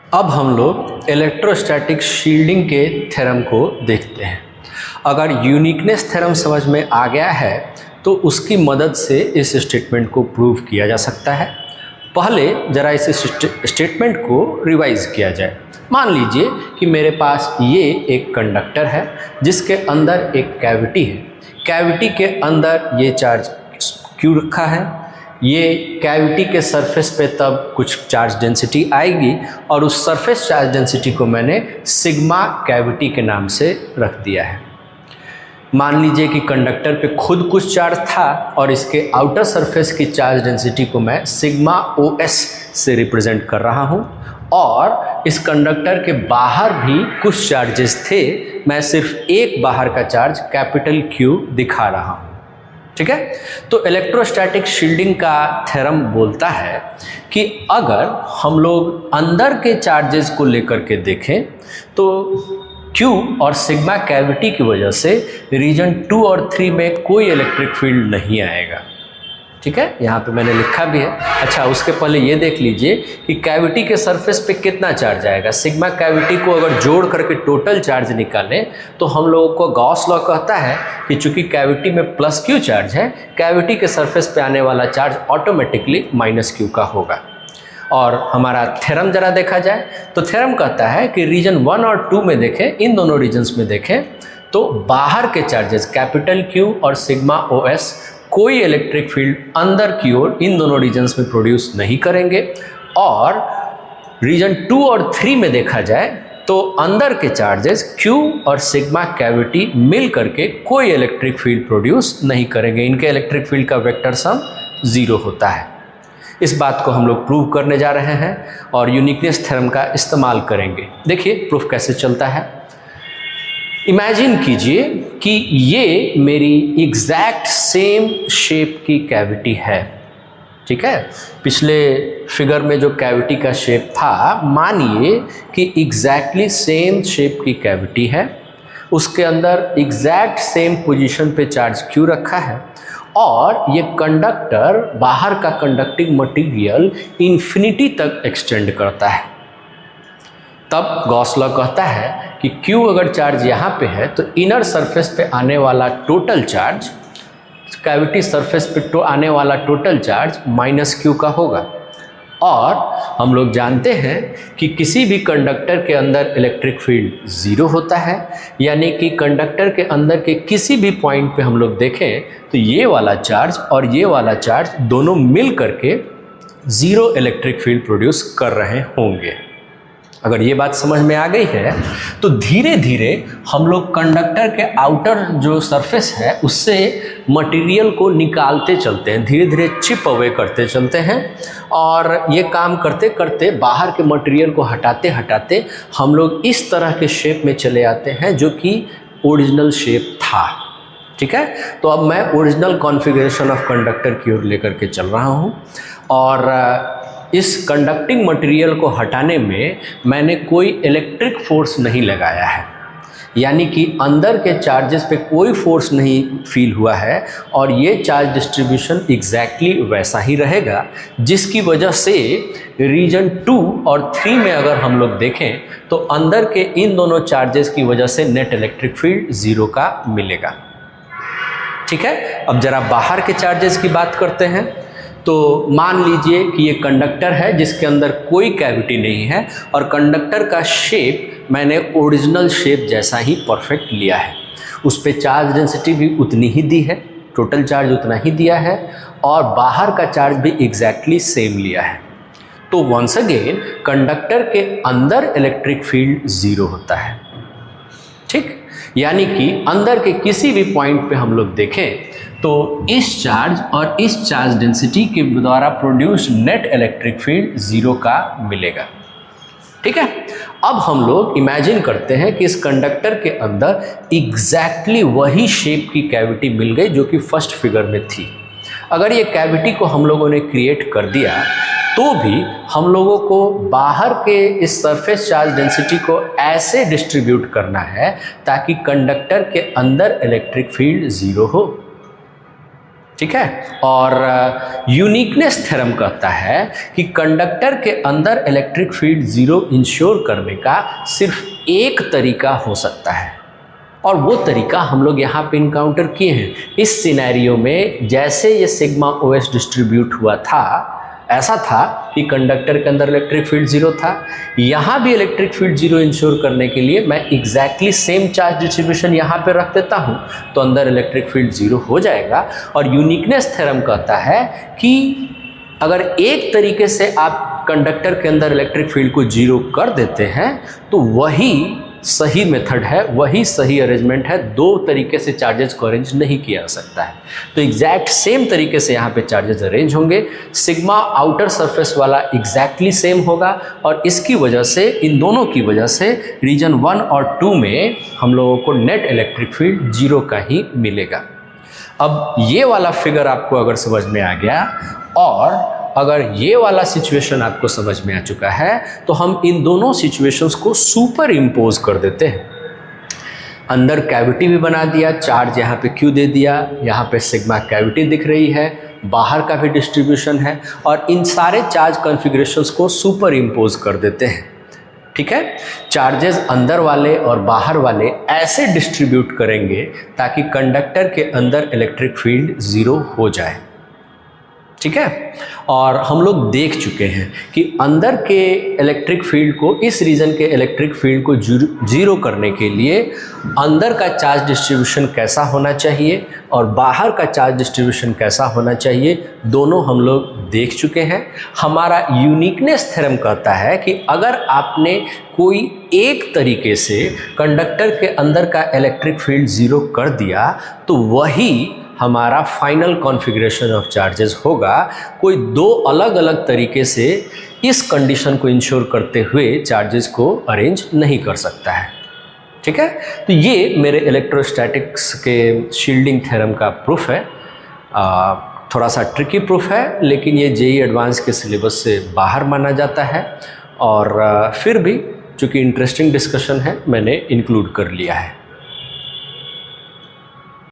अब हम लोग इलेक्ट्रोस्टैटिक शील्डिंग के थ्योरम को देखते हैं। अगर यूनिकनेस थ्योरम समझ में आ गया है तो उसकी मदद से इस स्टेटमेंट को प्रूव किया जा सकता है। पहले ज़रा इस स्टेटमेंट को रिवाइज किया जाए। मान लीजिए कि मेरे पास ये एक कंडक्टर है जिसके अंदर एक कैविटी है। कैविटी के अंदर ये चार्ज क्यू रखा है। ये कैविटी के सरफेस पे तब कुछ चार्ज डेंसिटी आएगी और उस सरफेस चार्ज डेंसिटी को मैंने सिग्मा कैविटी के नाम से रख दिया है। मान लीजिए कि कंडक्टर पे खुद कुछ चार्ज था और इसके आउटर सरफेस की चार्ज डेंसिटी को मैं सिग्मा OS से रिप्रेजेंट कर रहा हूँ और इस कंडक्टर के बाहर भी कुछ चार्जेस थे। मैं सिर्फ एक बाहर का चार्ज कैपिटल Q दिखा रहा हूँ। ठीक है, तो इलेक्ट्रोस्टैटिक शील्डिंग का थ्योरम बोलता है कि अगर हम लोग अंदर के चार्जेस को लेकर के देखें तो Q और सिग्मा कैविटी की वजह से रीजन 2 और 3 में कोई इलेक्ट्रिक फील्ड नहीं आएगा। ठीक है, यहाँ पे मैंने लिखा भी है। अच्छा, उसके पहले ये देख लीजिए कि कैविटी के सरफेस पे कितना चार्ज आएगा। सिग्मा कैविटी को अगर जोड़ करके टोटल चार्ज निकालें तो हम लोगों को गॉस लॉ कहता है कि चूंकि कैविटी में प्लस Q चार्ज है, कैविटी के सरफेस पे आने वाला चार्ज ऑटोमेटिकली माइनस Q का होगा। और हमारा थ्योरम जरा देखा जाए तो थ्योरम कहता है कि रीजन 1 और 2 में देखें, इन दोनों रीजन्स में देखें तो बाहर के चार्जेस कैपिटल Q और सिग्मा OS कोई इलेक्ट्रिक फील्ड अंदर की ओर इन दोनों रीजन्स में प्रोड्यूस नहीं करेंगे। और रीजन 2 और 3 में देखा जाए तो अंदर के चार्जेस Q और सिग्मा कैविटी मिल करके कोई इलेक्ट्रिक फील्ड प्रोड्यूस नहीं करेंगे। इनके इलेक्ट्रिक फील्ड का वेक्टर सम 0 होता है। इस बात को हम लोग प्रूव करने जा रहे हैं और यूनिकनेस थ्योरम का इस्तेमाल करेंगे। देखिए प्रूफ कैसे चलता है। इमेजिन कीजिए कि ये मेरी एग्जैक्ट सेम शेप की कैविटी है। ठीक है, पिछले फिगर में जो कैविटी का शेप था, मानिए कि एग्जैक्टली सेम शेप की कैविटी है। उसके अंदर एग्जैक्ट सेम पोजीशन पे चार्ज Q रखा है और ये कंडक्टर बाहर का कंडक्टिंग मटेरियल इन्फिनिटी तक एक्सटेंड करता है। तब गॉस लॉ कहता है कि Q अगर चार्ज यहाँ पे है तो इनर सरफेस पे आने वाला टोटल चार्ज, कैविटी सरफेस पे आने वाला टोटल चार्ज माइनस Q का होगा। और हम लोग जानते हैं कि किसी भी कंडक्टर के अंदर इलेक्ट्रिक फील्ड 0 होता है, यानी कि कंडक्टर के अंदर के किसी भी पॉइंट पे हम लोग देखें तो ये वाला चार्ज और ये वाला चार्ज दोनों मिल करके 0 इलेक्ट्रिक फील्ड प्रोड्यूस कर रहे होंगे। अगर ये बात समझ में आ गई है तो धीरे धीरे हम लोग कंडक्टर के आउटर जो सरफेस है उससे मटेरियल को निकालते चलते हैं, धीरे धीरे चिप अवे करते चलते हैं। और ये काम करते करते बाहर के मटेरियल को हटाते हटाते हम लोग इस तरह के शेप में चले आते हैं जो कि ओरिजिनल शेप था। ठीक है, तो अब मैं ओरिजिनल कॉन्फ़िगरेशन ऑफ कंडक्टर की ओर लेकर के चल रहा हूँ और इस कंडक्टिंग मटेरियल को हटाने में मैंने कोई इलेक्ट्रिक फोर्स नहीं लगाया है, यानी कि अंदर के चार्जेस पे कोई फोर्स नहीं फील हुआ है और ये चार्ज डिस्ट्रीब्यूशन एग्जैक्टली वैसा ही रहेगा, जिसकी वजह से रीजन 2 और 3 में अगर हम लोग देखें तो अंदर के इन दोनों चार्जेस की वजह से नेट इलेक्ट्रिक फील्ड 0 का मिलेगा। ठीक है, अब जरा बाहर के चार्जेस की बात करते हैं। तो मान लीजिए कि ये कंडक्टर है जिसके अंदर कोई कैविटी नहीं है और कंडक्टर का शेप मैंने ओरिजिनल शेप जैसा ही परफेक्ट लिया है। उस पे चार्ज डेंसिटी भी उतनी ही दी है, टोटल चार्ज उतना ही दिया है और बाहर का चार्ज भी एग्जैक्टली सेम लिया है। तो वंस अगेन कंडक्टर के अंदर इलेक्ट्रिक फील्ड 0 होता है। ठीक, यानी कि अंदर के किसी भी पॉइंट पे हम लोग देखें तो इस चार्ज और इस चार्ज डेंसिटी के द्वारा प्रोड्यूस नेट इलेक्ट्रिक फील्ड 0 का मिलेगा। ठीक है, अब हम लोग इमेजिन करते हैं कि इस कंडक्टर के अंदर एग्जैक्टली वही शेप की कैविटी मिल गई जो कि फर्स्ट फिगर में थी। अगर ये कैविटी को हम लोगों ने क्रिएट कर दिया तो भी हम लोगों को बाहर के इस सरफेस चार्ज डेंसिटी को ऐसे डिस्ट्रीब्यूट करना है ताकि कंडक्टर के अंदर इलेक्ट्रिक फील्ड 0 हो। ठीक है। और यूनिकनेस थ्योरम कहता है कि कंडक्टर के अंदर इलेक्ट्रिक फील्ड जीरो इंश्योर करने का सिर्फ एक तरीका हो सकता है, और वो तरीका हम लोग यहाँ पे इनकाउंटर किए हैं। इस सिनेरियो में जैसे ये सिग्मा OS डिस्ट्रीब्यूट हुआ था, ऐसा था कि कंडक्टर के अंदर इलेक्ट्रिक फील्ड जीरो था। यहाँ भी इलेक्ट्रिक फील्ड जीरो इंश्योर करने के लिए मैं एग्जैक्टली सेम चार्ज डिस्ट्रीब्यूशन यहाँ पे रख देता हूँ, तो अंदर इलेक्ट्रिक फील्ड जीरो हो जाएगा। और यूनिकनेस थ्योरम कहता है कि अगर एक तरीके से आप कंडक्टर के अंदर इलेक्ट्रिक फील्ड को जीरो कर देते हैं तो वही सही मेथड है, वही सही अरेंजमेंट है। दो तरीके से चार्जेस को अरेंज नहीं किया जा सकता है। तो एग्जैक्ट सेम तरीके से यहाँ पे चार्जेस अरेंज होंगे। सिग्मा आउटर सरफेस वाला एग्जैक्टली सेम होगा, और इसकी वजह से, इन दोनों की वजह से रीजन 1 और 2 में हम लोगों को नेट इलेक्ट्रिक फील्ड जीरो का ही मिलेगा। अब ये वाला फिगर आपको अगर समझ में आ गया और अगर ये वाला सिचुएशन आपको समझ में आ चुका है, तो हम इन दोनों सिचुएशंस को सुपर इम्पोज कर देते हैं। अंदर कैविटी भी बना दिया, चार्ज यहाँ पे क्यू दे दिया, यहाँ पे सिग्मा कैविटी दिख रही है, बाहर का भी डिस्ट्रीब्यूशन है, और इन सारे चार्ज कॉन्फ़िगरेशंस को सुपर इम्पोज कर देते हैं। ठीक है, चार्जेस अंदर वाले और बाहर वाले ऐसे डिस्ट्रीब्यूट करेंगे ताकि कंडक्टर के अंदर इलेक्ट्रिक फील्ड ज़ीरो हो जाए। ठीक है, और हम लोग देख चुके हैं कि अंदर के इलेक्ट्रिक फील्ड को, इस रीजन के इलेक्ट्रिक फील्ड को जीरो करने के लिए अंदर का चार्ज डिस्ट्रीब्यूशन कैसा होना चाहिए और बाहर का चार्ज डिस्ट्रीब्यूशन कैसा होना चाहिए, दोनों हम लोग देख चुके हैं। हमारा यूनिकनेस थ्योरम कहता है कि अगर आपने कोई एक तरीके से कंडक्टर के अंदर का इलेक्ट्रिक फील्ड ज़ीरो कर दिया तो वही हमारा फाइनल कॉन्फ़िगरेशन ऑफ चार्जेस होगा। कोई दो अलग अलग तरीके से इस कंडीशन को इंश्योर करते हुए चार्जेस को अरेंज नहीं कर सकता है। ठीक है, तो ये मेरे इलेक्ट्रोस्टैटिक्स के शील्डिंग थ्योरम का प्रूफ है। थोड़ा सा ट्रिकी प्रूफ है, लेकिन ये JEE एडवांस के सिलेबस से बाहर माना जाता है, और फिर भी चूँकि इंटरेस्टिंग डिस्कशन है मैंने इंक्लूड कर लिया है।